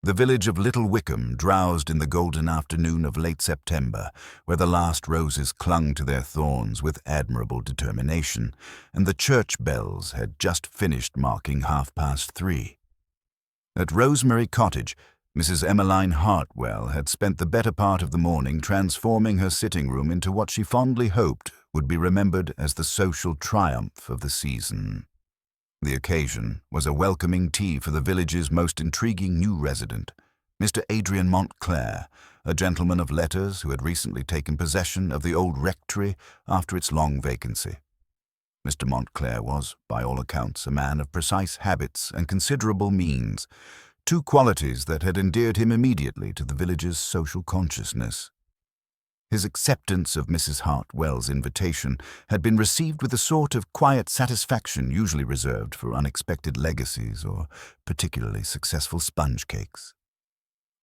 The village of Little Wickham drowsed in the golden afternoon of late September, where the last roses clung to their thorns with admirable determination, and the church bells had just finished marking 3:30. At Rosemary Cottage, Mrs. Emmeline Hartwell had spent the better part of the morning transforming her sitting room into what she fondly hoped would be remembered as the social triumph of the season. The occasion was a welcoming tea for the village's most intriguing new resident, Mr. Adrian Montclair, a gentleman of letters who had recently taken possession of the old rectory after its long vacancy. Mr. Montclair was, by all accounts, a man of precise habits and considerable means, two qualities that had endeared him immediately to the village's social consciousness. His acceptance of Mrs. Hartwell's invitation had been received with a sort of quiet satisfaction usually reserved for unexpected legacies or particularly successful sponge cakes.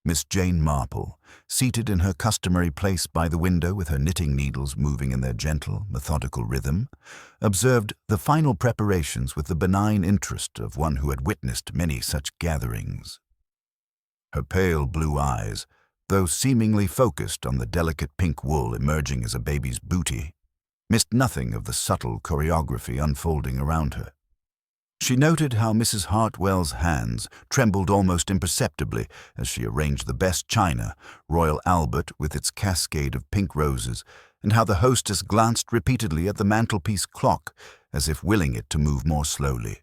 Miss Jane Marple, seated in her customary place by the window with her knitting needles moving in their gentle, methodical rhythm, observed the final preparations with the benign interest of one who had witnessed many such gatherings. Her pale blue eyes, though seemingly focused on the delicate pink wool emerging as a baby's booty, missed nothing of the subtle choreography unfolding around her. She noted how Mrs. Hartwell's hands trembled almost imperceptibly as she arranged the best china, Royal Albert with its cascade of pink roses, and how the hostess glanced repeatedly at the mantelpiece clock as if willing it to move more slowly.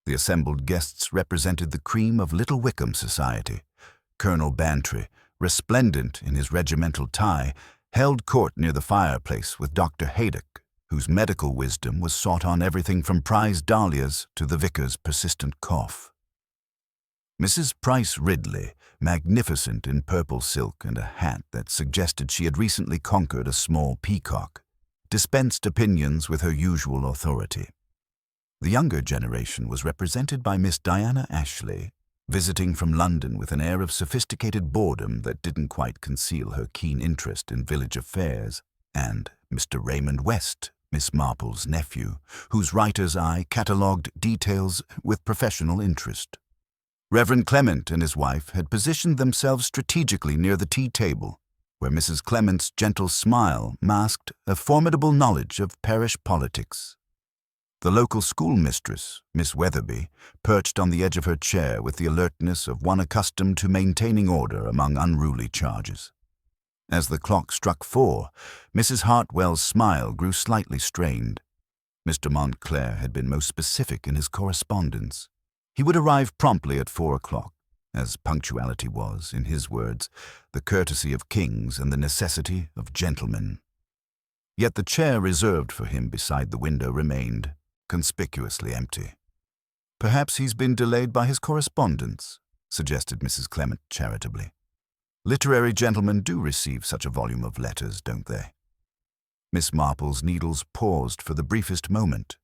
The assembled guests represented the cream of Little Wickham society. Colonel Bantry, resplendent in his regimental tie, held court near the fireplace with Dr. Haydock, whose medical wisdom was sought on everything from prize dahlias to the vicar's persistent cough. Mrs. Price Ridley, magnificent in purple silk and a hat that suggested she had recently conquered a small peacock, dispensed opinions with her usual authority. The younger generation was represented by Miss Diana Ashley, visiting from London with an air of sophisticated boredom that didn't quite conceal her keen interest in village affairs, and Mr. Raymond West, Miss Marple's nephew, whose writer's eye catalogued details with professional interest. Reverend Clement and his wife had positioned themselves strategically near the tea table, where Mrs. Clement's gentle smile masked a formidable knowledge of parish politics. The local schoolmistress, Miss Weatherby, perched on the edge of her chair with the alertness of one accustomed to maintaining order among unruly charges. As the clock struck 4, Mrs. Hartwell's smile grew slightly strained. Mr. Montclair had been most specific in his correspondence. He would arrive promptly at 4 o'clock, as punctuality was, in his words, the courtesy of kings and the necessity of gentlemen. Yet the chair reserved for him beside the window remained conspicuously empty. "Perhaps he's been delayed by his correspondence," suggested Mrs. Clement charitably. "Literary gentlemen do receive such a volume of letters, don't they?" Miss Marple's needles paused for the briefest moment.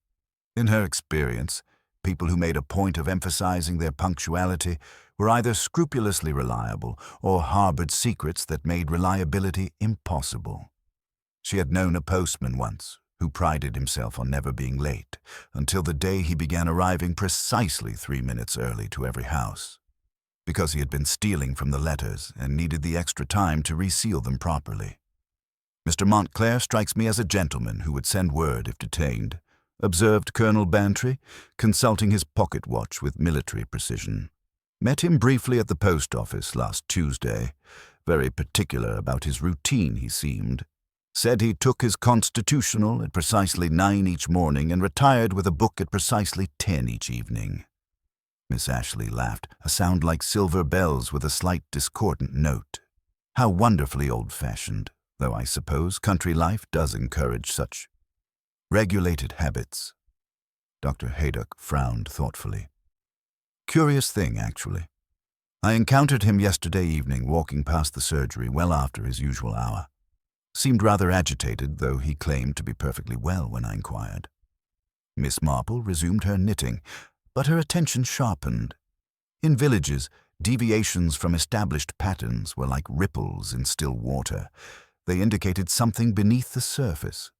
In her experience, people who made a point of emphasizing their punctuality were either scrupulously reliable or harbored secrets that made reliability impossible. She had known a postman once who prided himself on never being late, until the day he began arriving precisely 3 minutes early to every house, because he had been stealing from the letters and needed the extra time to reseal them properly. "Mr. Montclair strikes me as a gentleman who would send word if detained," observed Colonel Bantry, consulting his pocket watch with military precision. "Met him briefly at the post office last Tuesday. Very particular about his routine, he seemed. Said he took his constitutional at precisely 9 each morning and retired with a book at precisely 10 each evening." Miss Ashley laughed, a sound like silver bells with a slight discordant note. "How wonderfully old-fashioned, though I suppose country life does encourage such regulated habits." Dr. Haydock frowned thoughtfully. "Curious thing, actually. I encountered him yesterday evening walking past the surgery well after his usual hour. Seemed rather agitated, though he claimed to be perfectly well when I inquired." Miss Marple resumed her knitting, but her attention sharpened. In villages, deviations from established patterns were like ripples in still water. They indicated something beneath the surface.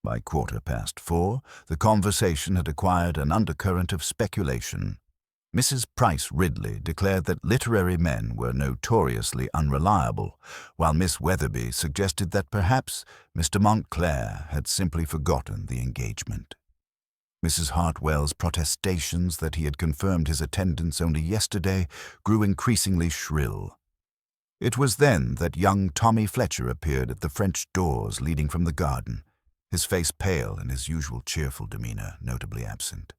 By 4:15, the conversation had acquired an undercurrent of speculation. Mrs. Price Ridley declared that literary men were notoriously unreliable, while Miss Weatherby suggested that perhaps Mr. Montclair had simply forgotten the engagement. Mrs. Hartwell's protestations that he had confirmed his attendance only yesterday grew increasingly shrill. It was then that young Tommy Fletcher appeared at the French doors leading from the garden, his face pale and his usual cheerful demeanor notably absent.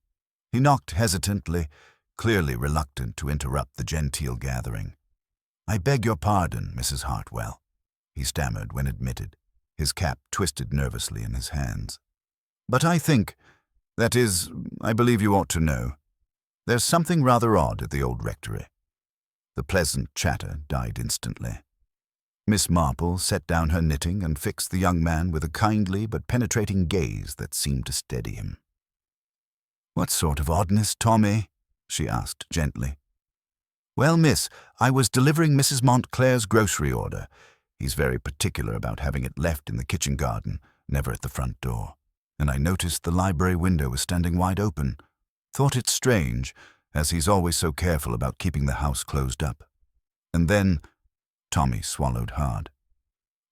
He knocked hesitantly, clearly reluctant to interrupt the genteel gathering. "I beg your pardon, Mrs. Hartwell," he stammered when admitted, his cap twisted nervously in his hands. "But I think, that is, I believe you ought to know, there's something rather odd at the old rectory." The pleasant chatter died instantly. Miss Marple set down her knitting and fixed the young man with a kindly but penetrating gaze that seemed to steady him. "What sort of oddness, Tommy?" she asked gently. "Well, miss, I was delivering Mrs. Montclair's grocery order. He's very particular about having it left in the kitchen garden, never at the front door. And I noticed the library window was standing wide open. Thought it strange, as he's always so careful about keeping the house closed up. And then," Tommy swallowed hard,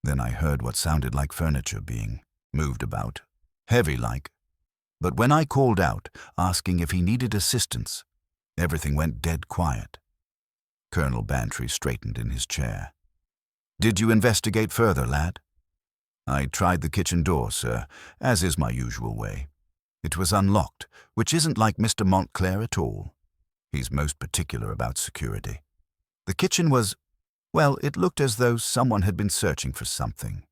"then I heard what sounded like furniture being moved about, heavy-like. But when I called out, asking if he needed assistance, everything went dead quiet." Colonel Bantry straightened in his chair. "Did you investigate further, lad?" "I tried the kitchen door, sir, as is my usual way. It was unlocked, which isn't like Mr. Montclair at all. He's most particular about security. The kitchen was, well, it looked as though someone had been searching for something.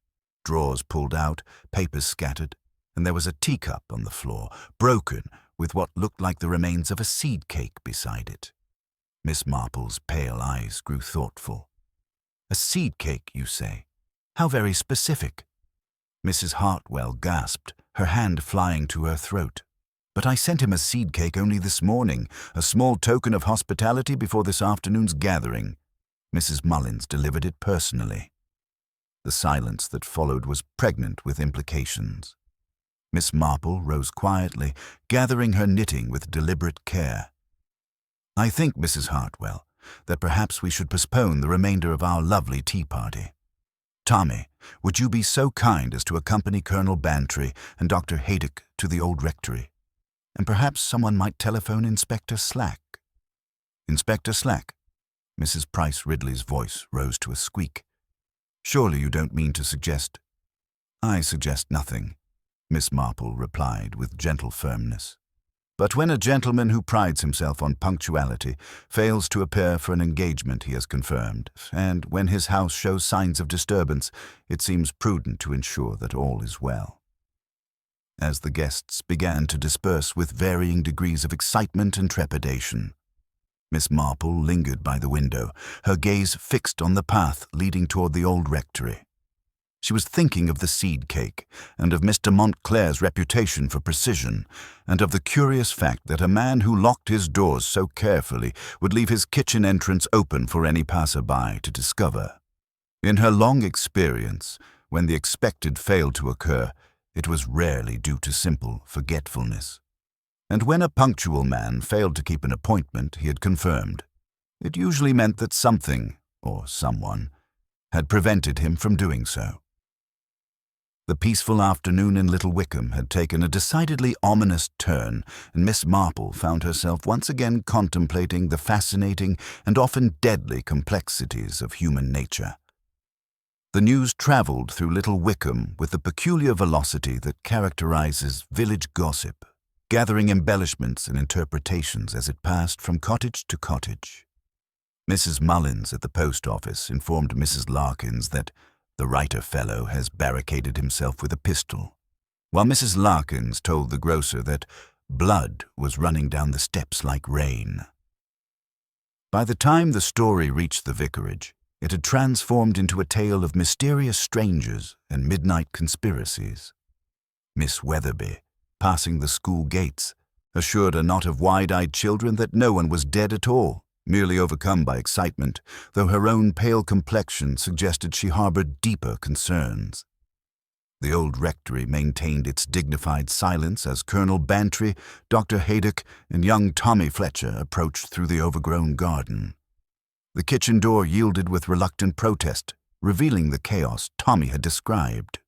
Drawers pulled out, papers scattered, and there was a teacup on the floor, broken, with what looked like the remains of a seed cake beside it." Miss Marple's pale eyes grew thoughtful. "A seed cake, you say? How very specific." Mrs. Hartwell gasped, her hand flying to her throat. "But I sent him a seed cake only this morning, a small token of hospitality before this afternoon's gathering. Mrs. Mullins delivered it personally." The silence that followed was pregnant with implications. Miss Marple rose quietly, gathering her knitting with deliberate care. "I think, Mrs. Hartwell, that perhaps we should postpone the remainder of our lovely tea party. Tommy, would you be so kind as to accompany Colonel Bantry and Dr. Haydock to the old rectory? And perhaps someone might telephone Inspector Slack." "Inspector Slack?" Mrs. Price Ridley's voice rose to a squeak. "Surely you don't mean to suggest—" "I suggest nothing," Miss Marple replied with gentle firmness. "But when a gentleman who prides himself on punctuality fails to appear for an engagement he has confirmed, and when his house shows signs of disturbance, it seems prudent to ensure that all is well." As the guests began to disperse with varying degrees of excitement and trepidation, Miss Marple lingered by the window, her gaze fixed on the path leading toward the old rectory. She was thinking of the seed cake, and of Mr. Montclair's reputation for precision, and of the curious fact that a man who locked his doors so carefully would leave his kitchen entrance open for any passer-by to discover. In her long experience, when the expected failed to occur, it was rarely due to simple forgetfulness. And when a punctual man failed to keep an appointment he had confirmed, it usually meant that something, or someone, had prevented him from doing so. The peaceful afternoon in Little Wickham had taken a decidedly ominous turn, and Miss Marple found herself once again contemplating the fascinating and often deadly complexities of human nature. The news travelled through Little Wickham with the peculiar velocity that characterizes village gossip, gathering embellishments and interpretations as it passed from cottage to cottage. Mrs. Mullins at the post office informed Mrs. Larkins that the writer fellow has barricaded himself with a pistol, while Mrs. Larkins told the grocer that blood was running down the steps like rain. By the time the story reached the vicarage, it had transformed into a tale of mysterious strangers and midnight conspiracies. Miss Weatherby, passing the school gates, assured a knot of wide-eyed children that no one was dead at all, merely overcome by excitement, though her own pale complexion suggested she harbored deeper concerns. The old rectory maintained its dignified silence as Colonel Bantry, Dr. Haydock, and young Tommy Fletcher approached through the overgrown garden. The kitchen door yielded with reluctant protest, revealing the chaos Tommy had described.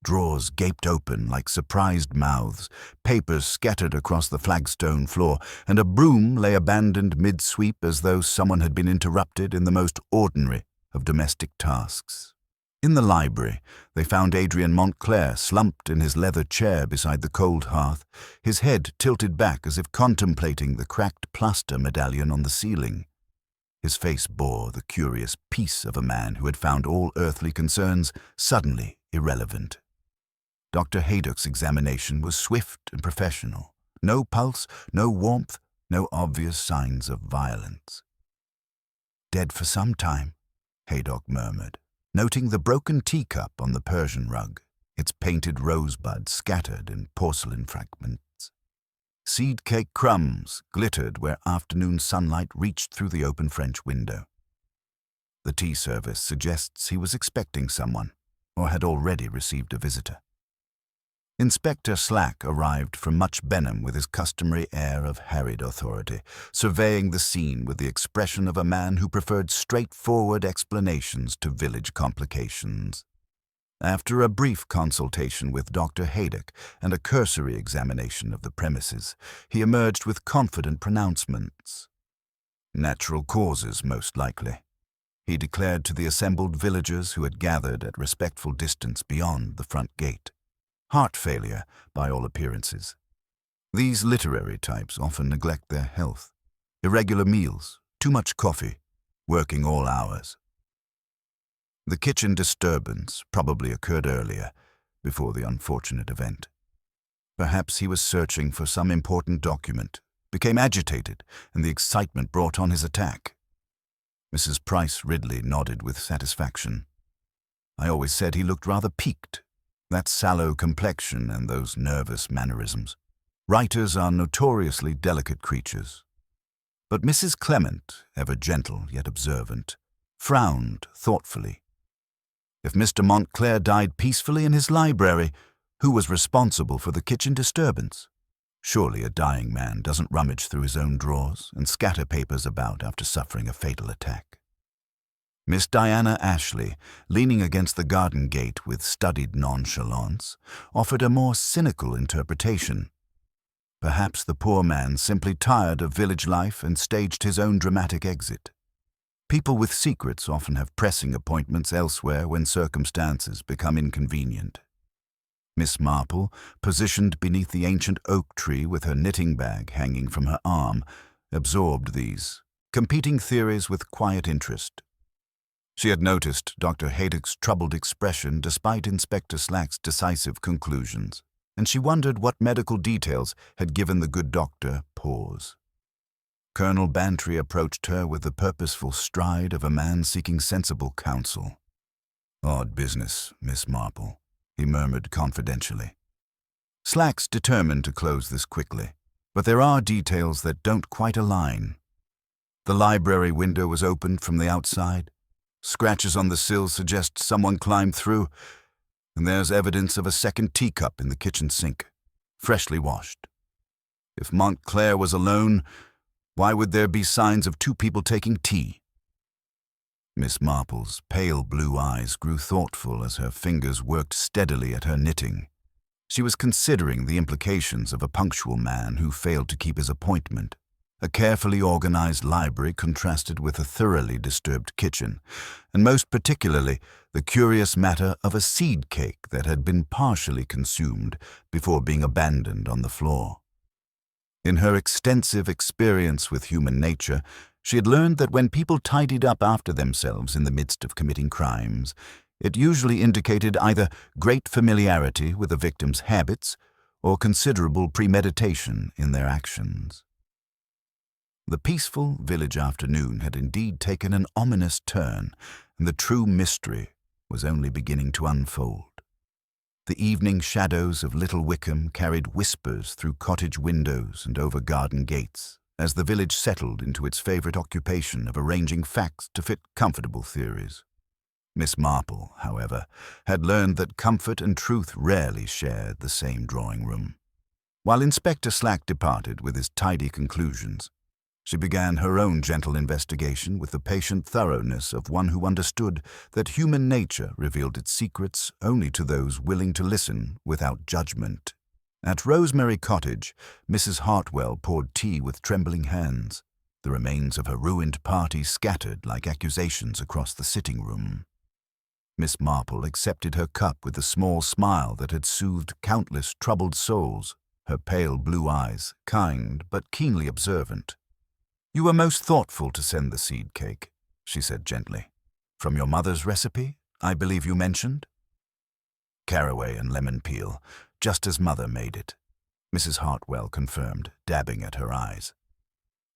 Drawers gaped open like surprised mouths, papers scattered across the flagstone floor, and a broom lay abandoned mid-sweep as though someone had been interrupted in the most ordinary of domestic tasks. In the library, they found Adrian Montclair slumped in his leather chair beside the cold hearth, his head tilted back as if contemplating the cracked plaster medallion on the ceiling. His face bore the curious peace of a man who had found all earthly concerns suddenly irrelevant. Dr. Haydock's examination was swift and professional. No pulse, no warmth, no obvious signs of violence. "Dead for some time," Haydock murmured, noting the broken teacup on the Persian rug, its painted rosebud scattered in porcelain fragments. Seed cake crumbs glittered where afternoon sunlight reached through the open French window. The tea service suggests he was expecting someone, or had already received a visitor. Inspector Slack arrived from Much Benham with his customary air of harried authority, surveying the scene with the expression of a man who preferred straightforward explanations to village complications. After a brief consultation with Dr. Haydock and a cursory examination of the premises, he emerged with confident pronouncements. Natural causes, most likely, he declared to the assembled villagers who had gathered at respectful distance beyond the front gate. Heart failure, by all appearances. These literary types often neglect their health. Irregular meals, too much coffee, working all hours. The kitchen disturbance probably occurred earlier, before the unfortunate event. Perhaps he was searching for some important document, became agitated, and the excitement brought on his attack. Mrs. Price Ridley nodded with satisfaction. "I always said he looked rather peaked. That sallow complexion and those nervous mannerisms. Writers are notoriously delicate creatures." But Mrs. Clement, ever gentle yet observant, frowned thoughtfully. If Mr. Montclair died peacefully in his library, who was responsible for the kitchen disturbance? Surely a dying man doesn't rummage through his own drawers and scatter papers about after suffering a fatal attack. Miss Diana Ashley, leaning against the garden gate with studied nonchalance, offered a more cynical interpretation. Perhaps the poor man simply tired of village life and staged his own dramatic exit. People with secrets often have pressing appointments elsewhere when circumstances become inconvenient. Miss Marple, positioned beneath the ancient oak tree with her knitting bag hanging from her arm, absorbed these competing theories with quiet interest. She had noticed Dr. Haydock's troubled expression despite Inspector Slack's decisive conclusions, and she wondered what medical details had given the good doctor pause. Colonel Bantry approached her with the purposeful stride of a man seeking sensible counsel. "Odd business, Miss Marple," he murmured confidentially. Slack's determined to close this quickly, but there are details that don't quite align. The library window was opened from the outside. Scratches on the sill suggest someone climbed through, and there's evidence of a second teacup in the kitchen sink, freshly washed. If Montclair was alone, why would there be signs of two people taking tea? Miss Marple's pale blue eyes grew thoughtful as her fingers worked steadily at her knitting. She was considering the implications of a punctual man who failed to keep his appointment. A carefully organized library contrasted with a thoroughly disturbed kitchen, and most particularly the curious matter of a seed cake that had been partially consumed before being abandoned on the floor. In her extensive experience with human nature, she had learned that when people tidied up after themselves in the midst of committing crimes, it usually indicated either great familiarity with the victim's habits or considerable premeditation in their actions. The peaceful village afternoon had indeed taken an ominous turn, and the true mystery was only beginning to unfold. The evening shadows of Little Wickham carried whispers through cottage windows and over garden gates, as the village settled into its favorite occupation of arranging facts to fit comfortable theories. Miss Marple, however, had learned that comfort and truth rarely shared the same drawing room. While Inspector Slack departed with his tidy conclusions, she began her own gentle investigation with the patient thoroughness of one who understood that human nature revealed its secrets only to those willing to listen without judgment. At Rosemary Cottage, Mrs. Hartwell poured tea with trembling hands, the remains of her ruined party scattered like accusations across the sitting room. Miss Marple accepted her cup with the small smile that had soothed countless troubled souls, her pale blue eyes, kind but keenly observant. "You were most thoughtful to send the seed cake," she said gently. "From your mother's recipe, I believe you mentioned?" "Caraway and lemon peel, just as Mother made it," Mrs. Hartwell confirmed, dabbing at her eyes.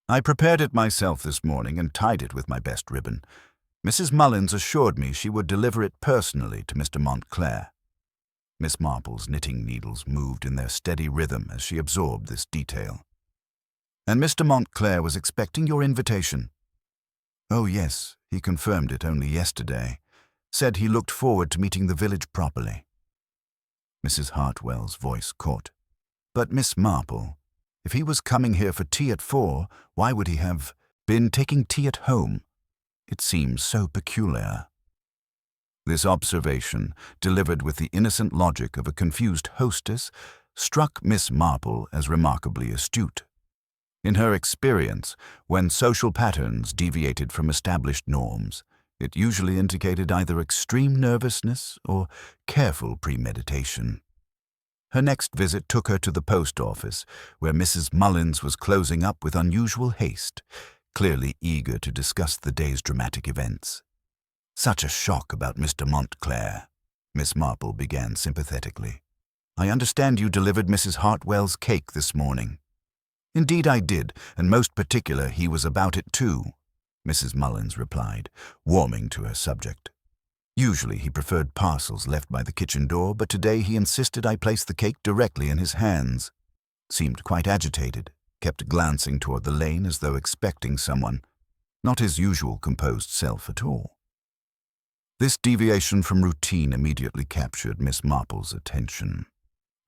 "I prepared it myself this morning and tied it with my best ribbon. Mrs. Mullins assured me she would deliver it personally to Mr. Montclair." Miss Marple's knitting needles moved in their steady rhythm as she absorbed this detail. "And Mr. Montclair was expecting your invitation?" "Oh yes, he confirmed it only yesterday. Said he looked forward to meeting the village properly." Mrs. Hartwell's voice caught. "But Miss Marple, if he was coming here for tea at 4, why would he have been taking tea at home? It seems so peculiar." This observation, delivered with the innocent logic of a confused hostess, struck Miss Marple as remarkably astute. In her experience, when social patterns deviated from established norms, it usually indicated either extreme nervousness or careful premeditation. Her next visit took her to the post office, where Mrs. Mullins was closing up with unusual haste, clearly eager to discuss the day's dramatic events. "Such a shock about Mr. Montclair," Miss Marple began sympathetically. "I understand you delivered Mrs. Hartwell's cake this morning." "Indeed I did, and most particular he was about it too," Mrs. Mullins replied, warming to her subject. "Usually he preferred parcels left by the kitchen door, but today he insisted I place the cake directly in his hands. Seemed quite agitated, kept glancing toward the lane as though expecting someone. Not his usual composed self at all." This deviation from routine immediately captured Miss Marple's attention.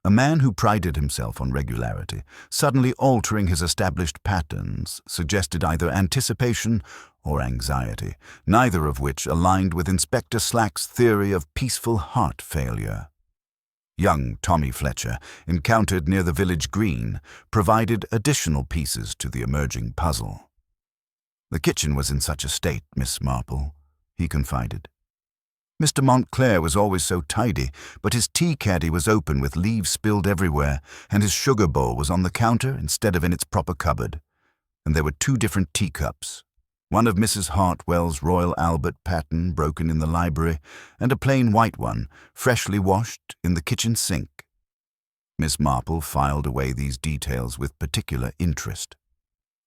A man who prided himself on regularity, suddenly altering his established patterns, suggested either anticipation or anxiety, neither of which aligned with Inspector Slack's theory of peaceful heart failure. Young Tommy Fletcher, encountered near the village green, provided additional pieces to the emerging puzzle. "The kitchen was in such a state, Miss Marple," he confided. "Mr. Montclair was always so tidy, but his tea caddy was open with leaves spilled everywhere, and his sugar bowl was on the counter instead of in its proper cupboard. And there were 2 different teacups, one of Mrs. Hartwell's Royal Albert pattern broken in the library, and a plain white one, freshly washed, in the kitchen sink." Miss Marple filed away these details with particular interest.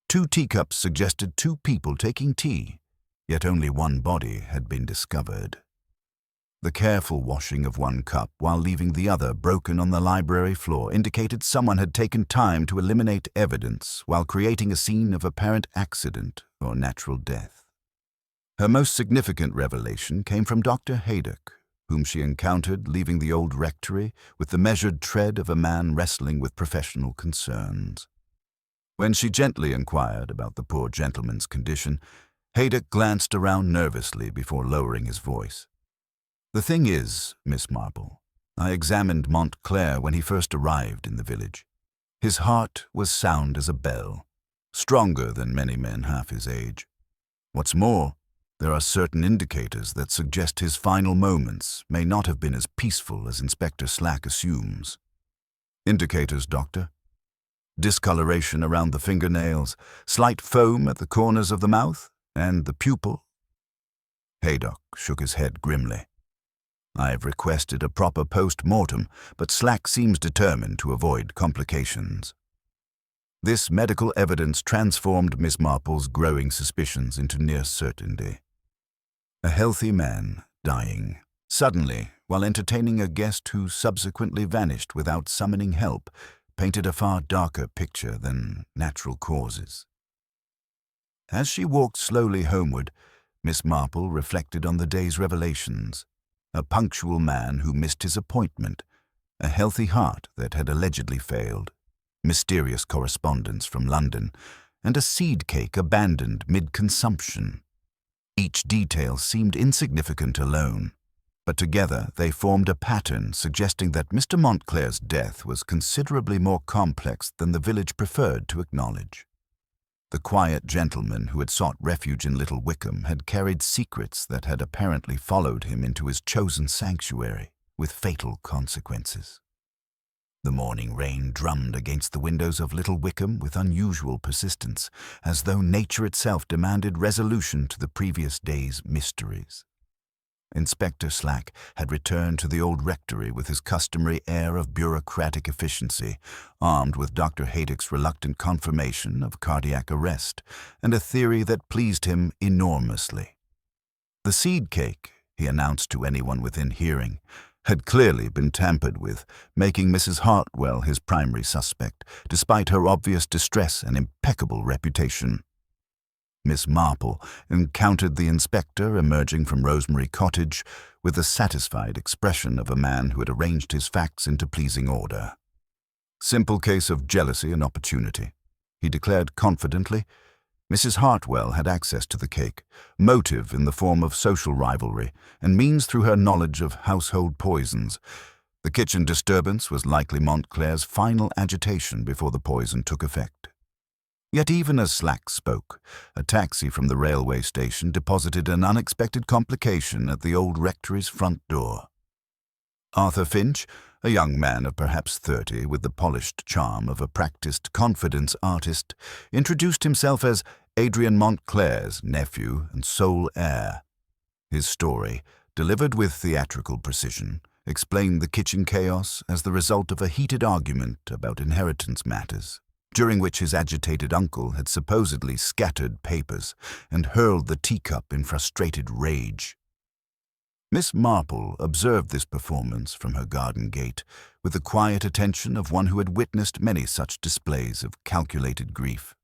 2 teacups suggested 2 people taking tea, yet only one body had been discovered. The careful washing of one cup while leaving the other broken on the library floor indicated someone had taken time to eliminate evidence while creating a scene of apparent accident or natural death. Her most significant revelation came from Dr. Haydock, whom she encountered leaving the old rectory with the measured tread of a man wrestling with professional concerns. When she gently inquired about the poor gentleman's condition, Haydock glanced around nervously before lowering his voice. "The thing is, Miss Marple, I examined Montclair when he first arrived in the village. His heart was sound as a bell, stronger than many men half his age. What's more, there are certain indicators that suggest his final moments may not have been as peaceful as Inspector Slack assumes." "Indicators, Doctor?" "Discoloration around the fingernails, slight foam at the corners of the mouth, and the pupil." Haydock shook his head grimly. "I've requested a proper post-mortem, but Slack seems determined to avoid complications." This medical evidence transformed Miss Marple's growing suspicions into near certainty. A healthy man dying, suddenly, while entertaining a guest who subsequently vanished without summoning help, painted a far darker picture than natural causes. As she walked slowly homeward, Miss Marple reflected on the day's revelations. A punctual man who missed his appointment, a healthy heart that had allegedly failed, mysterious correspondence from London, and a seed cake abandoned mid-consumption. Each detail seemed insignificant alone, but together they formed a pattern suggesting that Mr. Montclair's death was considerably more complex than the village preferred to acknowledge. The quiet gentleman who had sought refuge in Little Wickham had carried secrets that had apparently followed him into his chosen sanctuary, with fatal consequences. The morning rain drummed against the windows of Little Wickham with unusual persistence, as though nature itself demanded resolution to the previous day's mysteries. Inspector Slack had returned to the old rectory with his customary air of bureaucratic efficiency, armed with Dr. Haydock's reluctant confirmation of cardiac arrest, and a theory that pleased him enormously. The seed cake, he announced to anyone within hearing, had clearly been tampered with, making Mrs. Hartwell his primary suspect, despite her obvious distress and impeccable reputation. Miss Marple encountered the inspector emerging from Rosemary Cottage with the satisfied expression of a man who had arranged his facts into pleasing order. "Simple case of jealousy and opportunity," he declared confidently. Mrs. Hartwell had access to the cake, motive in the form of social rivalry, and means through her knowledge of household poisons. The kitchen disturbance was likely Montclair's final agitation before the poison took effect. Yet even as Slack spoke, a taxi from the railway station deposited an unexpected complication at the old rectory's front door. Arthur Finch, a young man of perhaps 30 with the polished charm of a practiced confidence artist, introduced himself as Adrian Montclair's nephew and sole heir. His story, delivered with theatrical precision, explained the kitchen chaos as the result of a heated argument about inheritance matters, during which his agitated uncle had supposedly scattered papers and hurled the teacup in frustrated rage. Miss Marple observed this performance from her garden gate with the quiet attention of one who had witnessed many such displays of calculated grief.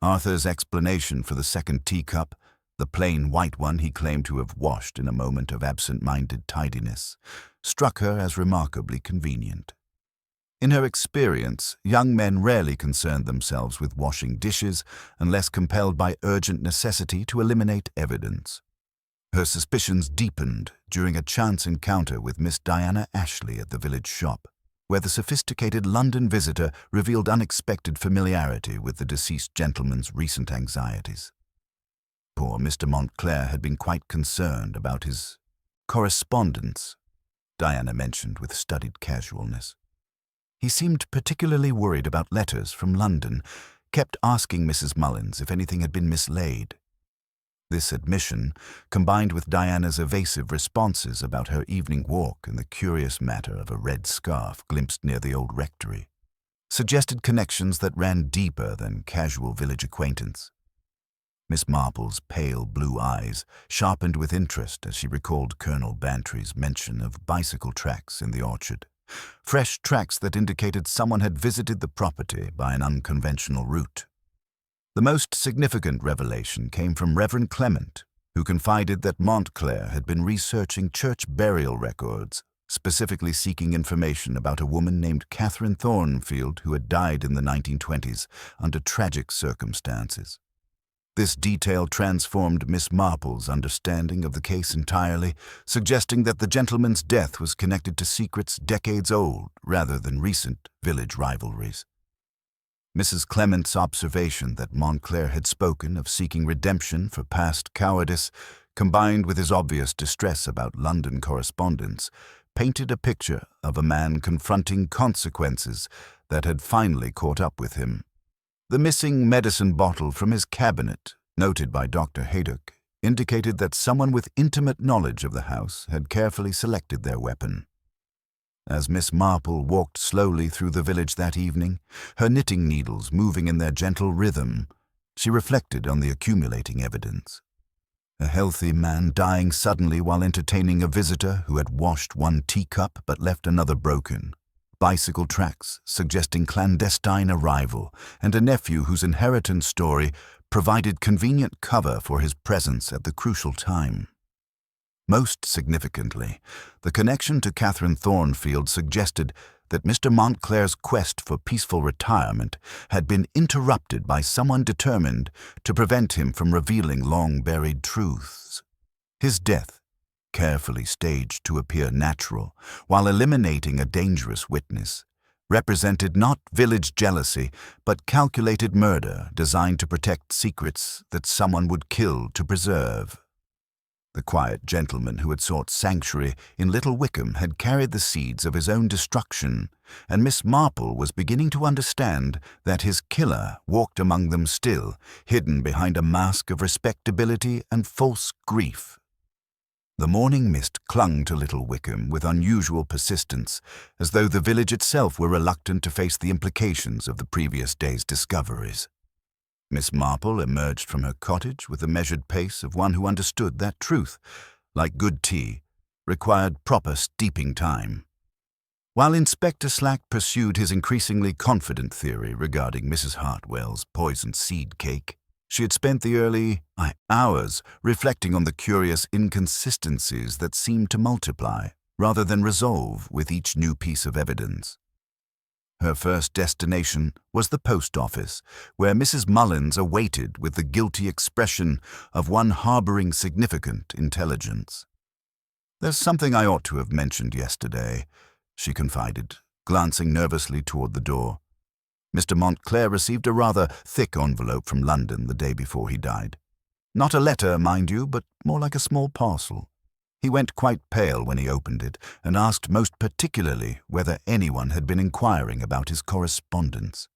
Arthur's explanation for the second teacup, the plain white one he claimed to have washed in a moment of absent-minded tidiness, struck her as remarkably convenient. In her experience, young men rarely concerned themselves with washing dishes unless compelled by urgent necessity to eliminate evidence. Her suspicions deepened during a chance encounter with Miss Diana Ashley at the village shop, where the sophisticated London visitor revealed unexpected familiarity with the deceased gentleman's recent anxieties. Poor Mr. Montclair had been quite concerned about his correspondence, Diana mentioned with studied casualness. He seemed particularly worried about letters from London, kept asking Mrs. Mullins if anything had been mislaid. This admission, combined with Diana's evasive responses about her evening walk and the curious matter of a red scarf glimpsed near the old rectory, suggested connections that ran deeper than casual village acquaintance. Miss Marple's pale blue eyes sharpened with interest as she recalled Colonel Bantry's mention of bicycle tracks in the orchard, fresh tracks that indicated someone had visited the property by an unconventional route. The most significant revelation came from Reverend Clement, who confided that Montclair had been researching church burial records, specifically seeking information about a woman named Catherine Thornfield who had died in the 1920s under tragic circumstances. This detail transformed Miss Marple's understanding of the case entirely, suggesting that the gentleman's death was connected to secrets decades old rather than recent village rivalries. Mrs. Clement's observation that Montclair had spoken of seeking redemption for past cowardice, combined with his obvious distress about London correspondence, painted a picture of a man confronting consequences that had finally caught up with him. The missing medicine bottle from his cabinet, noted by Dr. Haydock, indicated that someone with intimate knowledge of the house had carefully selected their weapon. As Miss Marple walked slowly through the village that evening, her knitting needles moving in their gentle rhythm, she reflected on the accumulating evidence. A healthy man dying suddenly while entertaining a visitor who had washed one teacup but left another broken, bicycle tracks suggesting clandestine arrival, and a nephew whose inheritance story provided convenient cover for his presence at the crucial time. Most significantly, the connection to Catherine Thornfield suggested that Mr. Montclair's quest for peaceful retirement had been interrupted by someone determined to prevent him from revealing long-buried truths. His death, carefully staged to appear natural while eliminating a dangerous witness, represented not village jealousy but calculated murder designed to protect secrets that someone would kill to preserve. The quiet gentleman who had sought sanctuary in Little Wickham had carried the seeds of his own destruction, and Miss Marple was beginning to understand that his killer walked among them still, hidden behind a mask of respectability and false grief. The morning mist clung to Little Wickham with unusual persistence, as though the village itself were reluctant to face the implications of the previous day's discoveries. Miss Marple emerged from her cottage with the measured pace of one who understood that truth, like good tea, required proper steeping time. While Inspector Slack pursued his increasingly confident theory regarding Mrs. Hartwell's poisoned seed cake, she had spent the early hours reflecting on the curious inconsistencies that seemed to multiply, rather than resolve, with each new piece of evidence. Her first destination was the post office, where Mrs. Mullins awaited with the guilty expression of one harboring significant intelligence. "There's something I ought to have mentioned yesterday," she confided, glancing nervously toward the door. "Mr. Montclair received a rather thick envelope from London the day before he died. Not a letter, mind you, but more like a small parcel. He went quite pale when he opened it and asked most particularly whether anyone had been inquiring about his correspondence."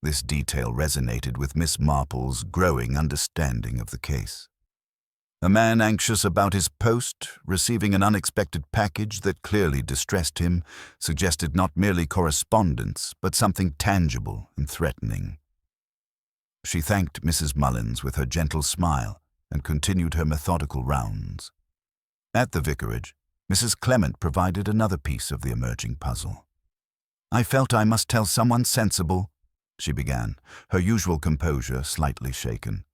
This detail resonated with Miss Marple's growing understanding of the case. A man anxious about his post, receiving an unexpected package that clearly distressed him, suggested not merely correspondence, but something tangible and threatening. She thanked Mrs. Mullins with her gentle smile and continued her methodical rounds. At the vicarage, Mrs. Clement provided another piece of the emerging puzzle. "I felt I must tell someone sensible," she began, her usual composure slightly shaken.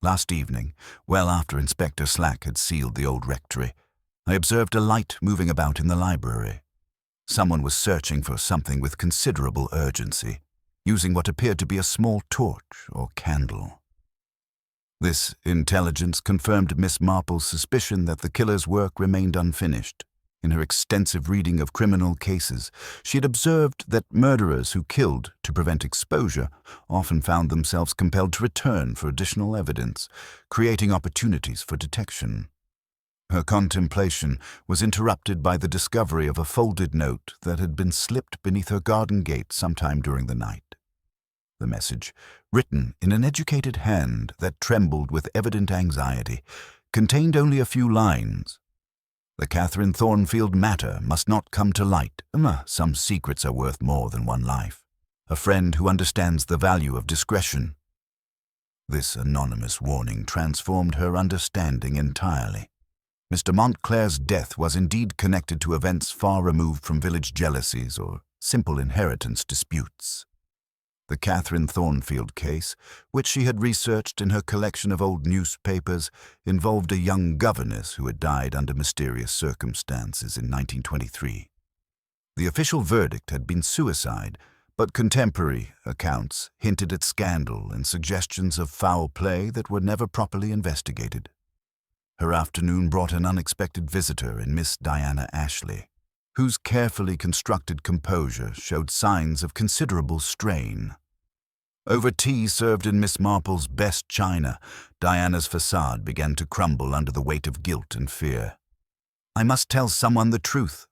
"Last evening, well after Inspector Slack had sealed the old rectory, I observed a light moving about in the library. Someone was searching for something with considerable urgency, using what appeared to be a small torch or candle." This intelligence confirmed Miss Marple's suspicion that the killer's work remained unfinished. In her extensive reading of criminal cases, she had observed that murderers who killed to prevent exposure often found themselves compelled to return for additional evidence, creating opportunities for detection. Her contemplation was interrupted by the discovery of a folded note that had been slipped beneath her garden gate sometime during the night. The message, written in an educated hand that trembled with evident anxiety, contained only a few lines. "The Catherine Thornfield matter must not come to light. Some secrets are worth more than one life. A friend who understands the value of discretion." This anonymous warning transformed her understanding entirely. Mr. Montclair's death was indeed connected to events far removed from village jealousies or simple inheritance disputes. The Catherine Thornfield case, which she had researched in her collection of old newspapers, involved a young governess who had died under mysterious circumstances in 1923. The official verdict had been suicide, but contemporary accounts hinted at scandal and suggestions of foul play that were never properly investigated. Her afternoon brought an unexpected visitor in Miss Diana Ashley, whose carefully constructed composure showed signs of considerable strain. Over tea served in Miss Marple's best china, Diana's facade began to crumble under the weight of guilt and fear. "I must tell someone the truth,"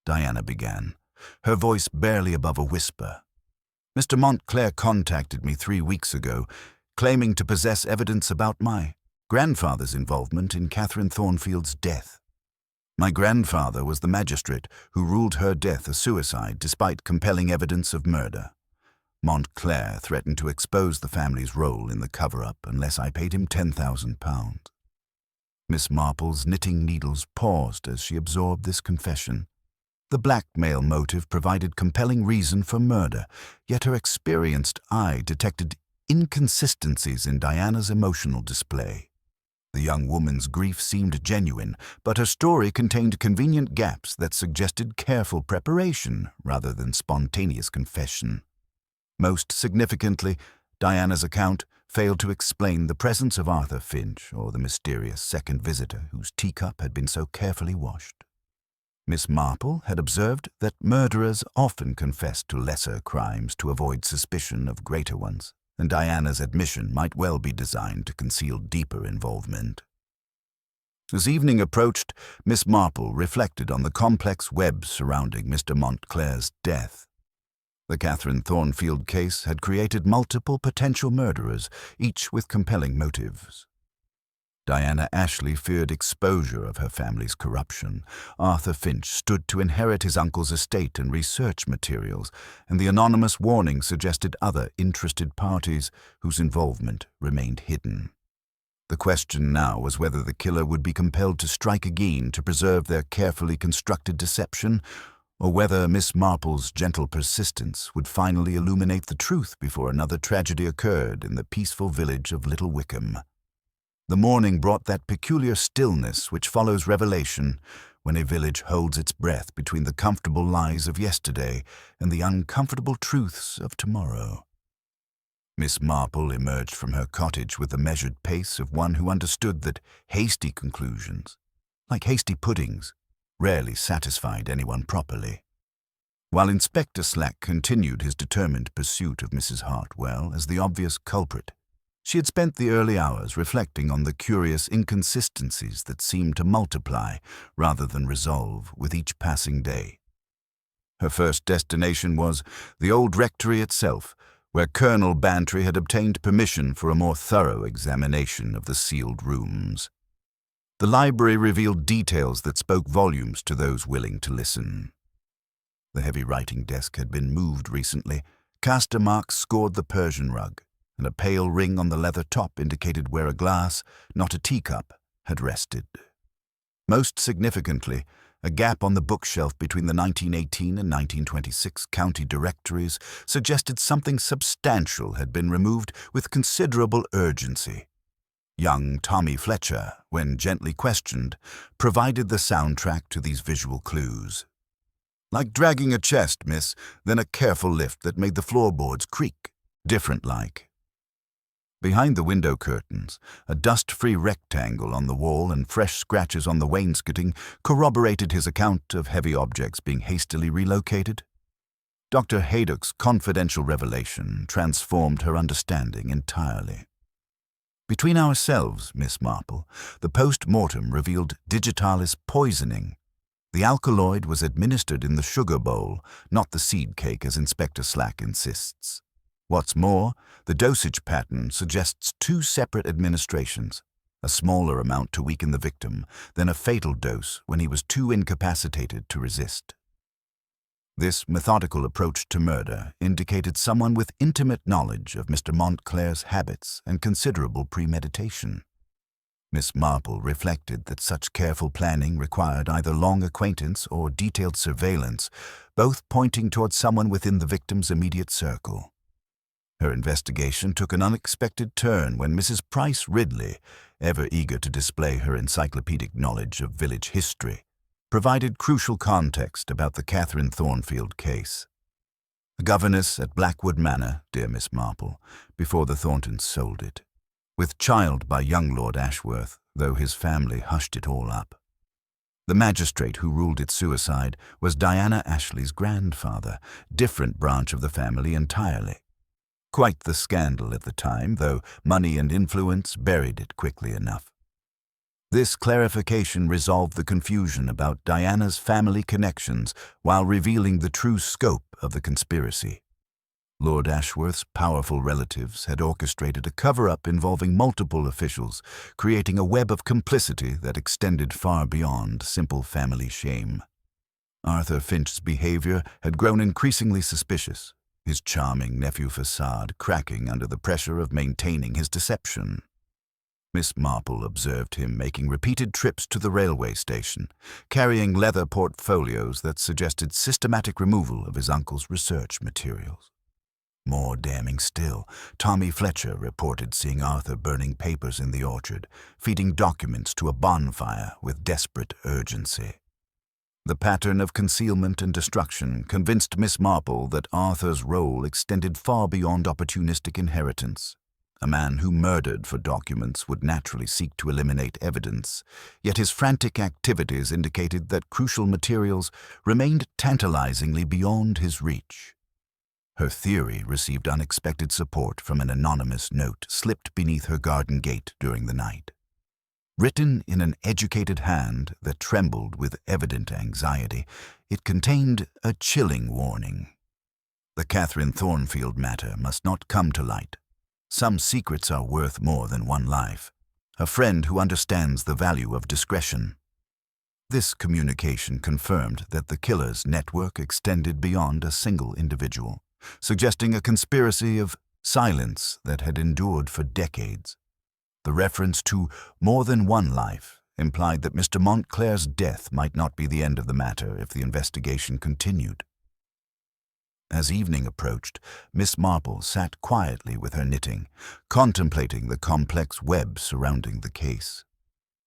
Diana began, her voice barely above a whisper. "Mr. Montclair contacted me 3 weeks ago, claiming to possess evidence about my grandfather's involvement in Catherine Thornfield's death. My grandfather was the magistrate who ruled her death a suicide despite compelling evidence of murder. Montclair threatened to expose the family's role in the cover-up unless I paid him £10,000. Miss Marple's knitting needles paused as she absorbed this confession. The blackmail motive provided compelling reason for murder, yet her experienced eye detected inconsistencies in Diana's emotional display. The young woman's grief seemed genuine, but her story contained convenient gaps that suggested careful preparation rather than spontaneous confession. Most significantly, Diana's account failed to explain the presence of Arthur Finch or the mysterious second visitor whose teacup had been so carefully washed. Miss Marple had observed that murderers often confessed to lesser crimes to avoid suspicion of greater ones, and Diana's admission might well be designed to conceal deeper involvement. As evening approached, Miss Marple reflected on the complex web surrounding Mr. Montclair's death. The Catherine Thornfield case had created multiple potential murderers, each with compelling motives. Diana Ashley feared exposure of her family's corruption. Arthur Finch stood to inherit his uncle's estate and research materials, and the anonymous warning suggested other interested parties whose involvement remained hidden. The question now was whether the killer would be compelled to strike again to preserve their carefully constructed deception, or whether Miss Marple's gentle persistence would finally illuminate the truth before another tragedy occurred in the peaceful village of Little Wickham. The morning brought that peculiar stillness which follows revelation, when a village holds its breath between the comfortable lies of yesterday and the uncomfortable truths of tomorrow. Miss Marple emerged from her cottage with the measured pace of one who understood that hasty conclusions, like hasty puddings, rarely satisfied anyone properly. While Inspector Slack continued his determined pursuit of Mrs. Hartwell as the obvious culprit, she had spent the early hours reflecting on the curious inconsistencies that seemed to multiply rather than resolve with each passing day. Her first destination was the old rectory itself, where Colonel Bantry had obtained permission for a more thorough examination of the sealed rooms. The library revealed details that spoke volumes to those willing to listen. The heavy writing desk had been moved recently, caster marks scored the Persian rug, and a pale ring on the leather top indicated where a glass, not a teacup, had rested. Most significantly, a gap on the bookshelf between the 1918 and 1926 county directories suggested something substantial had been removed with considerable urgency. Young Tommy Fletcher, when gently questioned, provided the soundtrack to these visual clues. Like dragging a chest, miss, then a careful lift that made the floorboards creak, different-like. Behind the window curtains, a dust-free rectangle on the wall and fresh scratches on the wainscoting corroborated his account of heavy objects being hastily relocated. Dr. Haydock's confidential revelation transformed her understanding entirely. Between ourselves, Miss Marple, the post-mortem revealed digitalis poisoning. The alkaloid was administered in the sugar bowl, not the seed cake as Inspector Slack insists. What's more, the dosage pattern suggests two separate administrations, a smaller amount to weaken the victim, then a fatal dose when he was too incapacitated to resist. This methodical approach to murder indicated someone with intimate knowledge of Mr. Montclair's habits and considerable premeditation. Miss Marple reflected that such careful planning required either long acquaintance or detailed surveillance, both pointing toward someone within the victim's immediate circle. Her investigation took an unexpected turn when Mrs. Price Ridley, ever eager to display her encyclopedic knowledge of village history, provided crucial context about the Catherine Thornfield case. A governess at Blackwood Manor, dear Miss Marple, before the Thorntons sold it, with child by young Lord Ashworth, though his family hushed it all up. The magistrate who ruled it suicide was Diana Ashley's grandfather, different branch of the family entirely. Quite the scandal at the time, though money and influence buried it quickly enough. This clarification resolved the confusion about Diana's family connections while revealing the true scope of the conspiracy. Lord Ashworth's powerful relatives had orchestrated a cover-up involving multiple officials, creating a web of complicity that extended far beyond simple family shame. Arthur Finch's behavior had grown increasingly suspicious, his charming nephew facade cracking under the pressure of maintaining his deception. Miss Marple observed him making repeated trips to the railway station, carrying leather portfolios that suggested systematic removal of his uncle's research materials. More damning still, Tommy Fletcher reported seeing Arthur burning papers in the orchard, feeding documents to a bonfire with desperate urgency. The pattern of concealment and destruction convinced Miss Marple that Arthur's role extended far beyond opportunistic inheritance. A man who murdered for documents would naturally seek to eliminate evidence, yet his frantic activities indicated that crucial materials remained tantalizingly beyond his reach. Her theory received unexpected support from an anonymous note slipped beneath her garden gate during the night. Written in an educated hand that trembled with evident anxiety, it contained a chilling warning. The Catherine Thornfield matter must not come to light. Some secrets are worth more than one life. A friend who understands the value of discretion. This communication confirmed that the killer's network extended beyond a single individual, suggesting a conspiracy of silence that had endured for decades. The reference to more than one life implied that Mr. Montclair's death might not be the end of the matter if the investigation continued. As evening approached, Miss Marple sat quietly with her knitting, contemplating the complex web surrounding the case.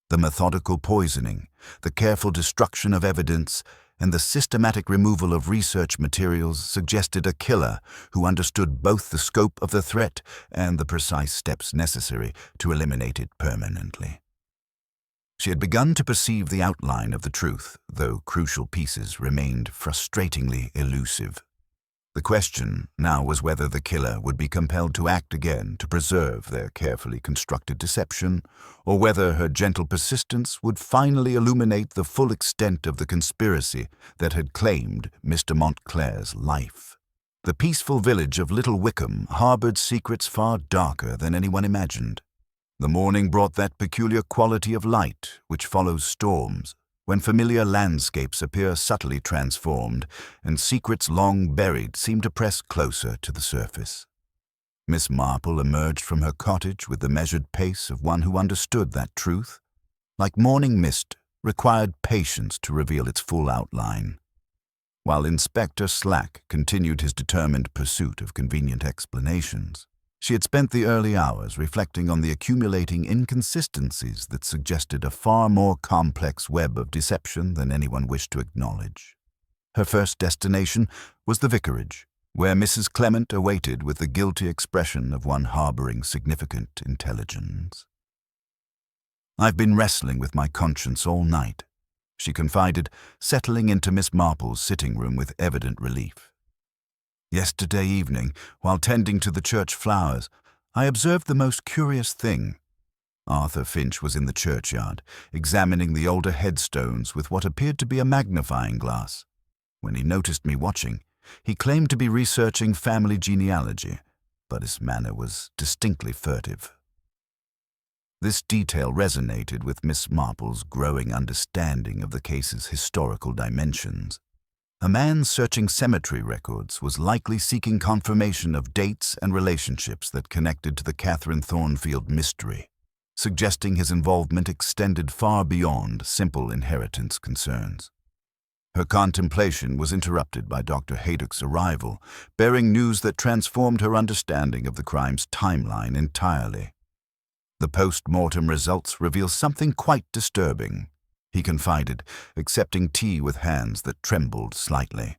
The methodical poisoning, the careful destruction of evidence, and the systematic removal of research materials suggested a killer who understood both the scope of the threat and the precise steps necessary to eliminate it permanently. She had begun to perceive the outline of the truth, though crucial pieces remained frustratingly elusive. The question now was whether the killer would be compelled to act again to preserve their carefully constructed deception, or whether her gentle persistence would finally illuminate the full extent of the conspiracy that had claimed Mr. Montclair's life. The peaceful village of Little Wickham harbored secrets far darker than anyone imagined. The morning brought that peculiar quality of light which follows storms, when familiar landscapes appear subtly transformed and secrets long buried seem to press closer to the surface. Miss Marple emerged from her cottage with the measured pace of one who understood that truth, like morning mist, required patience to reveal its full outline, while Inspector Slack continued his determined pursuit of convenient explanations. She had spent the early hours reflecting on the accumulating inconsistencies that suggested a far more complex web of deception than anyone wished to acknowledge. Her first destination was the vicarage, where Mrs. Clement awaited with the guilty expression of one harboring significant intelligence. "I've been wrestling with my conscience all night," she confided, settling into Miss Marple's sitting room with evident relief. "Yesterday evening, while tending to the church flowers, I observed the most curious thing. Arthur Finch was in the churchyard, examining the older headstones with what appeared to be a magnifying glass. When he noticed me watching, he claimed to be researching family genealogy, but his manner was distinctly furtive." This detail resonated with Miss Marple's growing understanding of the case's historical dimensions. A man searching cemetery records was likely seeking confirmation of dates and relationships that connected to the Catherine Thornfield mystery, suggesting his involvement extended far beyond simple inheritance concerns. Her contemplation was interrupted by Dr. Haydock's arrival, bearing news that transformed her understanding of the crime's timeline entirely. "The post-mortem results reveal something quite disturbing," he confided, accepting tea with hands that trembled slightly.